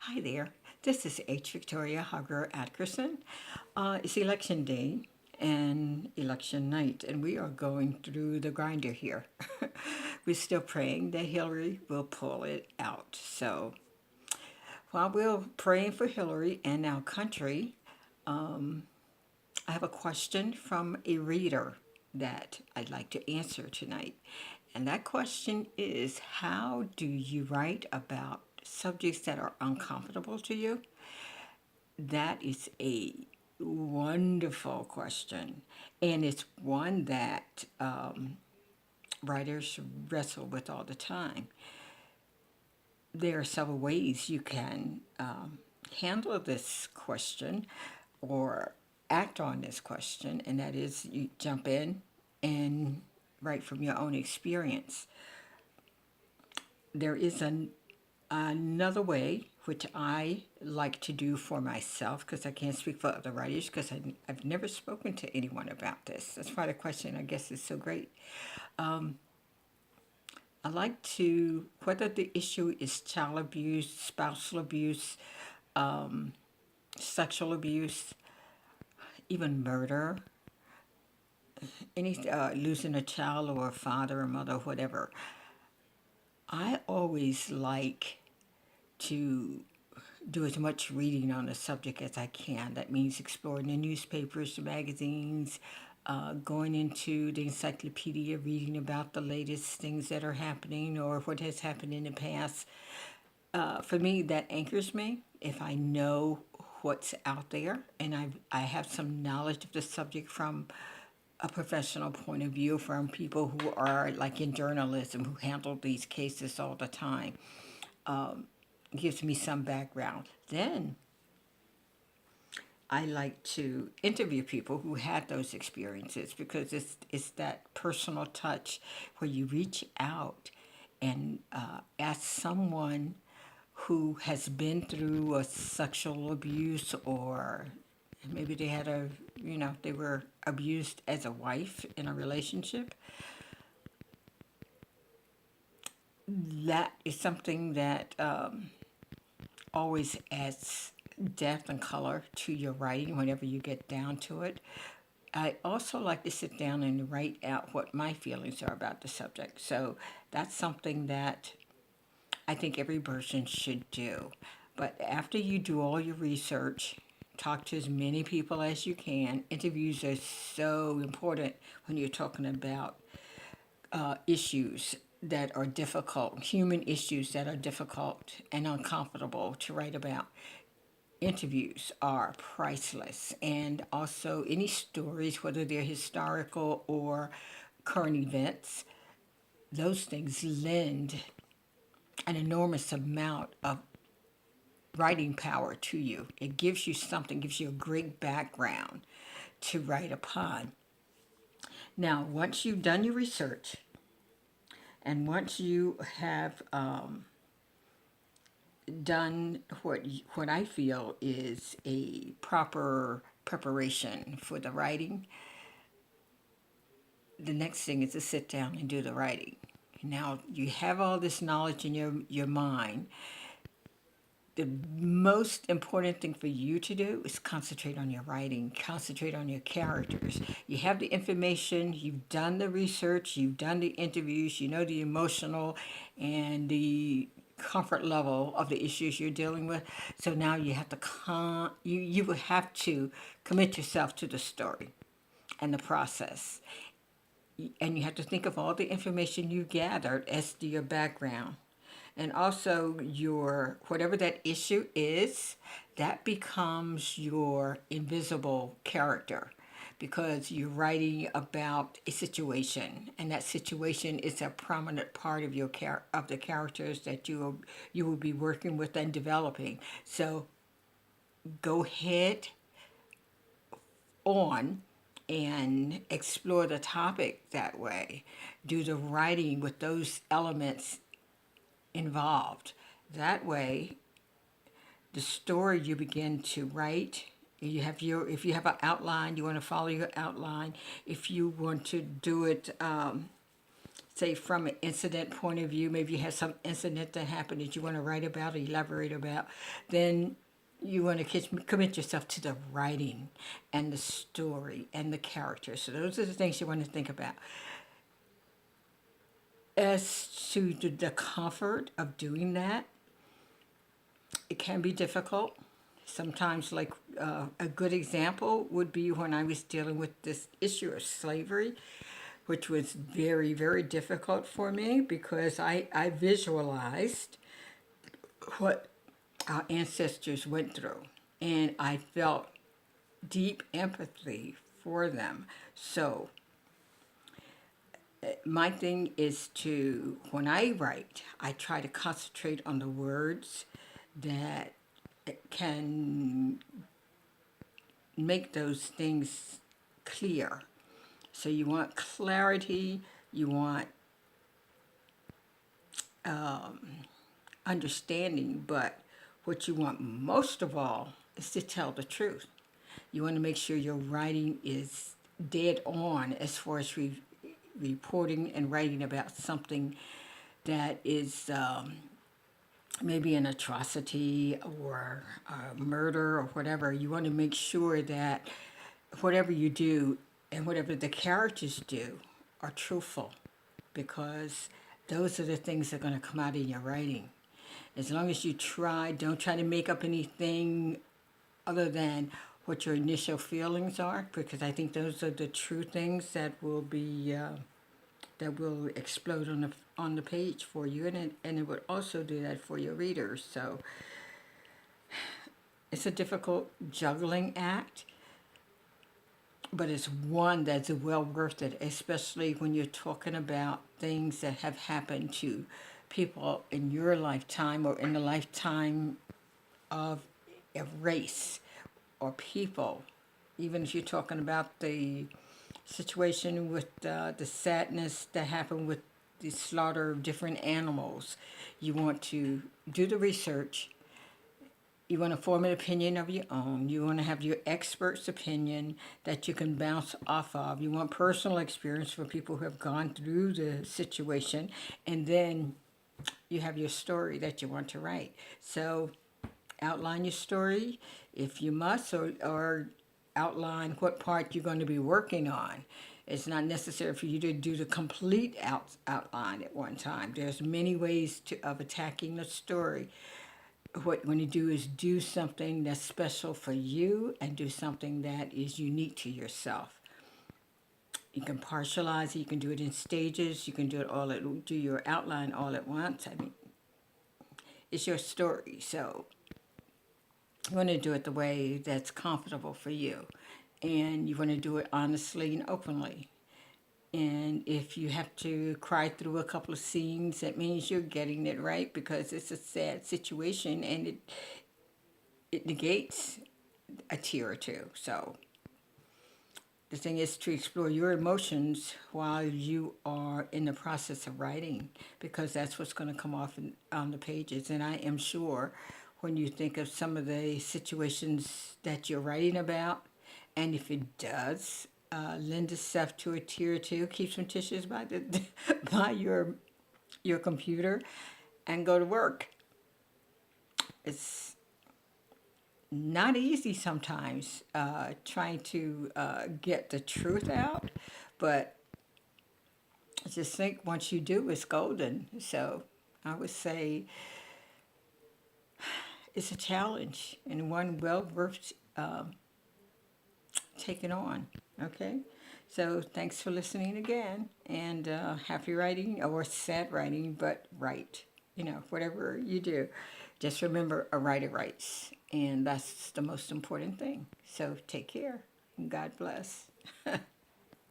Hi there. This is H. Victoria Hugger Atkerson. It's election day and election night, and we are going through the grinder here. We're still praying that Hillary will pull it out. So while we're praying for Hillary and our country, I have a question from a reader that I'd like to answer tonight. And that question is, how do you write about subjects that are uncomfortable to you? That is a wonderful question. And it's one that writers wrestle with all the time. There are several ways you can handle this question or act on this question, and that is you jump in and write from your own experience. There is another way which I like to do for myself, because I can't speak for other writers because I've never spoken to anyone about this. That's why the question, I guess, is so great. I like to, whether the issue is child abuse, spousal abuse, sexual abuse, even murder, any losing a child or a father or mother, whatever. I always like to do as much reading on the subject as I can. That means exploring the newspapers, the magazines, going into the encyclopedia, reading about the latest things that are happening or what has happened in the past. For me, that anchors me if I know what's out there and I have some knowledge of the subject from a professional point of view, from people who are like in journalism who handle these cases all the time. Gives me some background. Then I like to interview people who had those experiences, because it's that personal touch where you reach out and ask someone who has been through a sexual abuse, or maybe they had they were abused as a wife in a relationship. That is something that always adds depth and color to your writing whenever you get down to it. I also like to sit down and write out what my feelings are about the subject. So that's something that I think every person should do. But after you do all your research, talk to as many people as you can. Interviews are so important when you're talking about issues that are difficult, human issues that are difficult and uncomfortable to write about. Interviews are priceless, and also any stories, whether they're historical or current events, those things lend an enormous amount of writing power to you. It gives you something, gives you a great background to write upon. Now, once you've done your research and once you have done what I feel is a proper preparation for the writing, the next thing is to sit down and do the writing. Now you have all this knowledge in your mind. The most important thing for you to do is concentrate on your writing, concentrate on your characters. You have the information, you've done the research, you've done the interviews, you know the emotional and the comfort level of the issues you're dealing with. So now you have to you will have to commit yourself to the story and the process. And you have to think of all the information you gathered as to your background, and also your whatever that issue is, that becomes your invisible character, because you're writing about a situation, and that situation is a prominent part of of the characters that you will be working with and developing. So go ahead on and explore the topic that way. Do the writing with those elements involved. That way, the story you begin to write, you have your, if you have an outline, you want to follow your outline. If you want to do it say from an incident point of view, maybe you have some incident that happened that you want to write about or elaborate about, then you want to commit yourself to the writing and the story and the characters. So those are the things you want to think about. As to the comfort of doing that, it can be difficult. Sometimes, like a good example would be when I was dealing with this issue of slavery, which was very, very difficult for me because I visualized what our ancestors went through and I felt deep empathy for them. So, my thing is to, when I write, I try to concentrate on the words that can make those things clear. So you want clarity, you want understanding, but what you want most of all is to tell the truth. You want to make sure your writing is dead on as far as reporting and writing about something that is maybe an atrocity or a murder or whatever. You want to make sure that whatever you do and whatever the characters do are truthful, because those are the things that are going to come out in your writing. As long as you don't try to make up anything other than what your initial feelings are, because I think those are the true things that will explode on the page for you, and it would also do that for your readers. So it's a difficult juggling act, but it's one that's well worth it, especially when you're talking about things that have happened to people in your lifetime or in the lifetime of a race or people. Even if you're talking about the situation with the sadness that happened with the slaughter of different animals, you want to do the research. You want to form an opinion of your own. You want to have your expert's opinion that you can bounce off of. You want personal experience from people who have gone through the situation. And then you have your story that you want to write. So outline your story if you must, or outline what part you're going to be working on. It's not necessary for you to do the complete outline at one time. There's many ways of attacking the story. What you want to do is do something that's special for you and do something that is unique to yourself. You can partialize it, you can do it in stages, you can do your outline all at once. I mean, it's your story, so you want to do it the way that's comfortable for you. And you want to do it honestly and openly. And if you have to cry through a couple of scenes, that means you're getting it right, because it's a sad situation and it negates a tear or two. So the thing is to explore your emotions while you are in the process of writing, because that's what's going to come off on the pages. And I am sure when you think of some of the situations that you're writing about, and if it does lend itself to a tear or two, keep some tissues by by your computer and go to work. It's not easy sometimes trying to get the truth out, but I just think once you do, it's golden. So I would say it's a challenge and one well worth taking on. Okay? So thanks for listening again, and happy writing, or sad writing, but write. Whatever you do, just remember a writer writes, and that's the most important thing. So take care, and God bless.